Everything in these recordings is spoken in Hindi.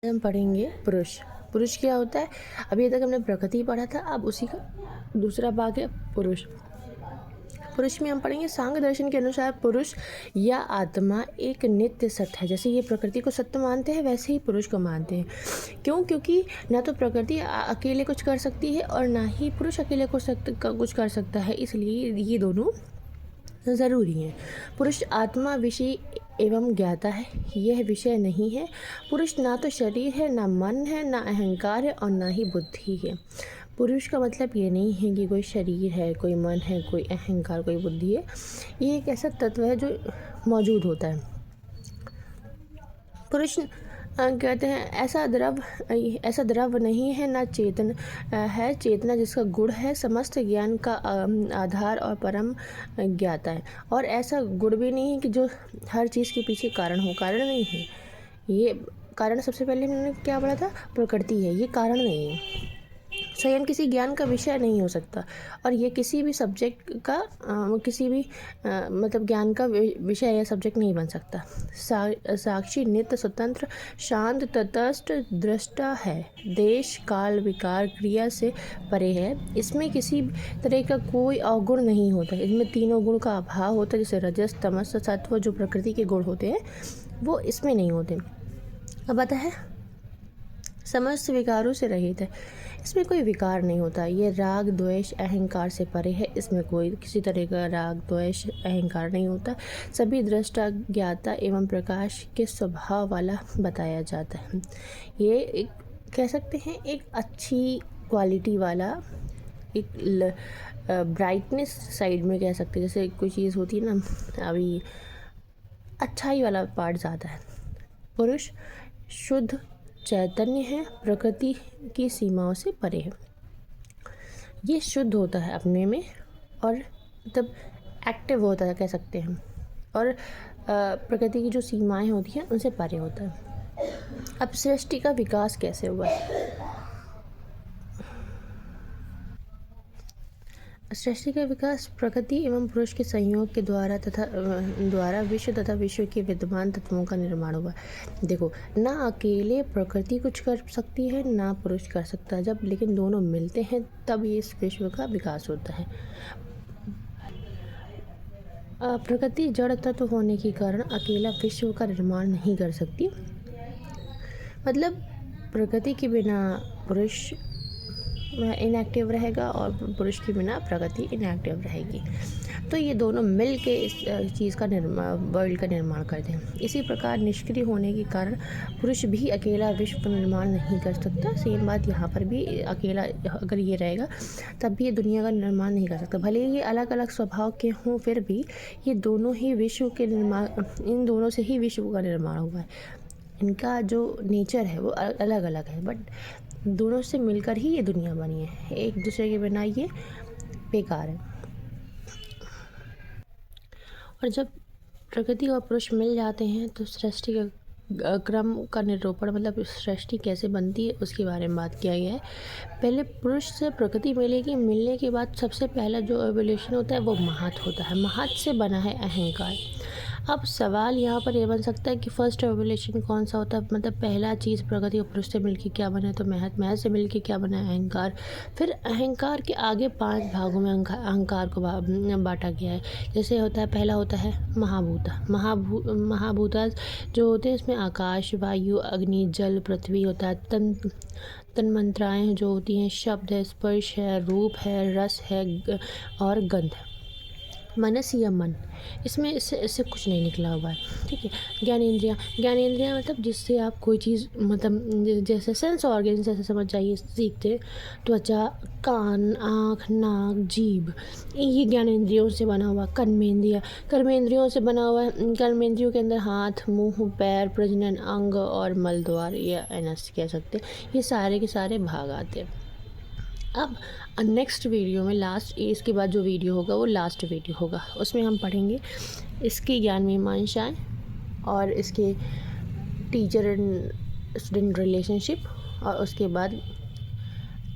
हम पढ़ेंगे पुरुष। पुरुष क्या होता है? अभी तक हमने प्रकृति पढ़ा था, अब उसी का दूसरा भाग है पुरुष। पुरुष में हम पढ़ेंगे सांख्य दर्शन के अनुसार पुरुष या आत्मा एक नित्य सत्य है। जैसे ये प्रकृति को सत्य मानते हैं वैसे ही पुरुष को मानते हैं। क्यों? क्योंकि ना तो प्रकृति अकेले कुछ कर सकती है और ना ही पुरुष अकेले कुछ कर सकता है, इसलिए ये दोनों ज़रूरी हैं। पुरुष आत्मा विषय एवं ज्ञाता है, यह विषय नहीं है। पुरुष ना तो शरीर है, ना मन है, ना अहंकार है और ना ही बुद्धि है। पुरुष का मतलब ये नहीं है कि कोई शरीर है, कोई मन है, कोई अहंकार, कोई बुद्धि है। ये एक ऐसा तत्व है जो मौजूद होता है। पुरुष कहते हैं ऐसा द्रव नहीं है, ना चेतन है। चेतना जिसका गुण है, समस्त ज्ञान का आधार और परम ज्ञाता है। और ऐसा गुण भी नहीं है कि जो हर चीज़ के पीछे कारण हो। कारण नहीं है ये। कारण सबसे पहले मैंने क्या पढ़ा था? प्रकृति है, ये कारण नहीं है। स्वयं किसी ज्ञान का विषय नहीं हो सकता और ये किसी भी सब्जेक्ट का किसी भी मतलब ज्ञान का विषय या सब्जेक्ट नहीं बन सकता। साक्षी नित्य स्वतंत्र शांत तटस्थ दृष्टा है। देश काल विकार क्रिया से परे है। इसमें किसी तरह का कोई अवगुण नहीं होता। इसमें तीनों गुण का अभाव होता है, जैसे रजस तमस सत्व जो प्रकृति के गुण होते हैं वो इसमें नहीं होते। अब आता है समस्त विकारों से रहित है। इसमें कोई विकार नहीं होता। ये राग द्वेष अहंकार से परे है। इसमें कोई किसी तरह का राग द्वेष अहंकार नहीं होता। सभी दृष्टा ज्ञाता एवं प्रकाश के स्वभाव वाला बताया जाता है। ये एक कह सकते हैं एक अच्छी क्वालिटी वाला, एक ब्राइटनेस साइड में कह सकते हैं। जैसे कोई चीज़ होती है ना, अभी अच्छाई वाला पार्ट ज़्यादा है। पुरुष शुद्ध चैतन्य है, प्रकृति की सीमाओं से परे है। ये शुद्ध होता है अपने में और मतलब एक्टिव होता है कह सकते हैं, और प्रकृति की जो सीमाएं होती हैं उनसे परे होता है। अब सृष्टि का विकास कैसे हुआ है? सृष्टि का विकास प्रकृति एवं पुरुष के संयोग के द्वारा विश्व तथा विश्व के विद्यमान तत्वों का निर्माण हुआ। देखो, ना अकेले प्रकृति कुछ कर सकती है, ना पुरुष कर सकता है। जब लेकिन दोनों मिलते हैं तब ये इस विश्व का विकास होता है। प्रकृति जड़ तत्व होने के कारण अकेला विश्व का निर्माण नहीं कर सकती। मतलब प्रकृति के बिना पुरुष इनएक्टिव रहेगा और पुरुष के बिना प्रकृति इनएक्टिव रहेगी। तो ये दोनों मिल के इस चीज़ का वर्ल्ड का निर्माण करते हैं। इसी प्रकार निष्क्रिय होने के कारण पुरुष भी अकेला विश्व का निर्माण नहीं कर सकता। सेम बात यहाँ पर भी, अकेला अगर ये रहेगा तब भी ये दुनिया का निर्माण नहीं कर सकता। भले ये अलग अलग स्वभाव के हों, फिर भी ये दोनों ही विश्व के निर्माण, इन दोनों से ही विश्व का निर्माण हुआ है। इनका जो नेचर है वो अलग अलग है, बट दोनों से मिलकर ही ये दुनिया बनी है। एक दूसरे के बिना ये बेकार है। और जब प्रकृति और पुरुष मिल जाते हैं तो सृष्टि का क्रम का निरूपण, मतलब सृष्टि कैसे बनती है उसके बारे में बात किया गया है। पहले पुरुष से प्रकृति मिलेगी, मिलने के बाद सबसे पहला जो एवोल्यूशन होता है वो महत होता है। महत से बना है अहंकार। अब सवाल यहाँ पर ये बन सकता है कि फर्स्ट एवोल्यूशन कौन सा होता है? मतलब पहला चीज़ प्रकृति और पुरुष से मिलके क्या बना है? तो महत से मिलके क्या बना है? अहंकार। फिर अहंकार के आगे 5 भागों में अहंकार को बांटा गया है। जैसे होता है, पहला होता है महाभूता जो होते हैं, इसमें आकाश, वायु, अग्नि, जल, पृथ्वी होता है। तन्मात्राएं जो होती हैं, शब्द है, स्पर्श है, रूप है, रस है और गंध है। मनस या मन, इसमें इससे कुछ नहीं निकला हुआ है, ठीक है। ज्ञानेंद्रियाँ मतलब जिससे आप कोई चीज़, मतलब जैसे सेंस ऑर्गन जैसे समझ जाइए, सीखते त्वचा, कान, आँख, नाक, जीभ, ये ज्ञानेंद्रियों से बना हुआ। कर्मेंद्रियों से बना हुआ है। कर्मेंद्रियों के अंदर हाथ, मुंह, पैर, प्रजनन अंग और मल द्वार या एनस कह सकते हैं, ये सारे के सारे भाग आते हैं। अब नेक्स्ट वीडियो में इसके बाद जो वीडियो होगा वो लास्ट वीडियो होगा, उसमें हम पढ़ेंगे इसकी ज्ञान मीमांसाएँ और इसके टीचर एंड स्टूडेंट रिलेशनशिप, और उसके बाद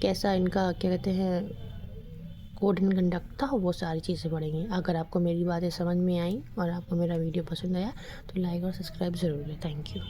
कैसा इनका क्या कहते हैं कोड एंड कंडक्ट था, वो सारी चीज़ें पढ़ेंगे। अगर आपको मेरी बातें समझ में आई और आपको मेरा वीडियो पसंद आया तो लाइक और सब्सक्राइब ज़रूर करें। Thank you.